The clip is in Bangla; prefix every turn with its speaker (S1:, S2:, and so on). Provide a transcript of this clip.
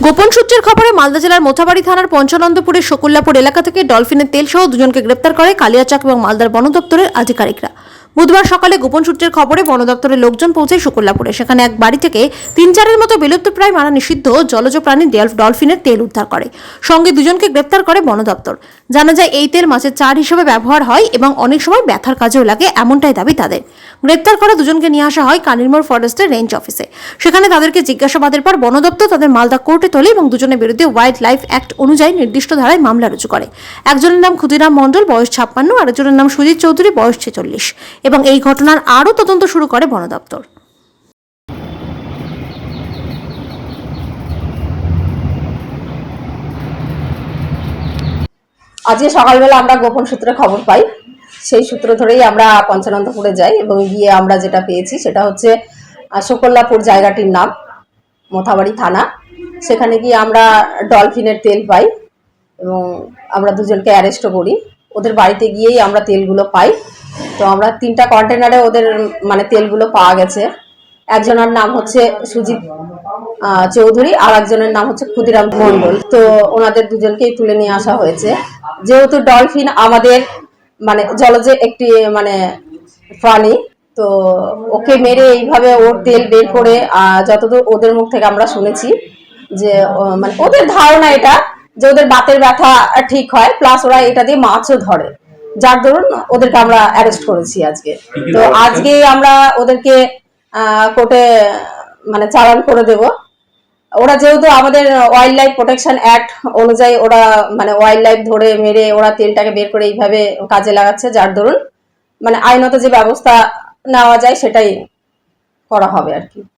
S1: গোপন সূত্রের খবরে মালদা জেলার মোথাবাড়ি থানার পঞ্চানন্দপুরের শকুল্লাপুর এলাকা থেকে ডলফিনের তেল সহ দুজনকে গ্রেপ্তার করে কালিয়াচক এবং মালদার বন দপ্তরের আধিকারিকরা। বুধবার সকালে গোপন সূত্রের খবরে বন দপ্তরের লোকজন পৌঁছায় শকুল্লাপুরে। সেখানে এক বাড়ি থেকে 3-4-এর মতো বিলুপ্তপ্রায় মারা নিষিদ্ধ জলজ প্রাণী ডলফিনের তেল উদ্ধার করে। সঙ্গে দুজনকে গ্রেপ্তার করে বন দপ্তর। জানা যায় এই তেল মাছের চার হিসেবে ব্যবহার হয় এবং অনেক সময় ব্যথার কাজেও লাগে, এমনটাই দাবি তাদের। গ্রেপ্তার করা দুজনকে নিয়ে আসা হয় কানিরমোড় ফরেস্টের রেঞ্জ অফিসে। সেখানে তাদেরকে জিজ্ঞাসাবাদের পর বন দপ্তর তাদের মালদা কোর্টে তোলে এবং দুজনের বিরুদ্ধে ওয়াইল্ড লাইফ অ্যাক্ট অনুযায়ী নির্দিষ্ট ধারায় মামলা রুজু করে। একজনের নাম ক্ষুদিরাম মণ্ডল, বয়স 56, আর একজনের নাম সুজিত চৌধুরী, বয়স 46, এবং এই ঘটনার আরও তদন্ত শুরু করে বন দপ্তর।
S2: আজকে সকালবেলা আমরা গোপন সূত্রে খবর পাই, সেই সূত্র ধরেই আমরা পঞ্চানন্দপুরে যাই এবং গিয়ে আমরা যেটা পেয়েছি সেটা হচ্ছে শকুল্লাপুর জায়গাটির নাম, মোথাবাড়ি থানা। সেখানে গিয়ে আমরা ডলফিনের তেল পাই এবং আমরা দুজনকে অ্যারেস্টও করি। ওদের বাড়িতে গিয়েই আমরা তেলগুলো পাই। তো আমরা 3টা কন্টেনারে ওদের তেলগুলো পাওয়া গেছে। একজনের নাম হচ্ছে সুজিত চৌধুরী, আর একজনের নাম হচ্ছে ক্ষুদিরাম মণ্ডল। তো ওনাদের দুজনকেই তুলে নিয়ে আসা হয়েছে। যেহেতু ডলফিন আমাদের জলজ একটি প্রাণী, তো ওকে মেরে এইভাবে ওর তেল বের করে যতদূর ওদের মুখ থেকে আমরা শুনেছি যে ওদের ধারণা এটা যে ওদের বাতের ব্যথা ঠিক হয়, প্লাস ওরা এটা দিয়ে মাছও ধরে, যার দরুন ওদেরকে আমরা অ্যারেস্ট করেছি আজকে। তো আজকে আমরা ওদেরকে কোর্টে চালান করে দেব। ওরা যেহেতু আমাদের ওয়াইল্ড লাইফ প্রোটেকশন অ্যাক্ট অনুযায়ী ওরা ওয়াইল্ড লাইফ ধরে মেরে ওরা তেলটাকে বের করে এইভাবে কাজে লাগাচ্ছে, যার দরুন আইনত যে ব্যবস্থা নেওয়া যায় সেটাই করা হবে আর কি।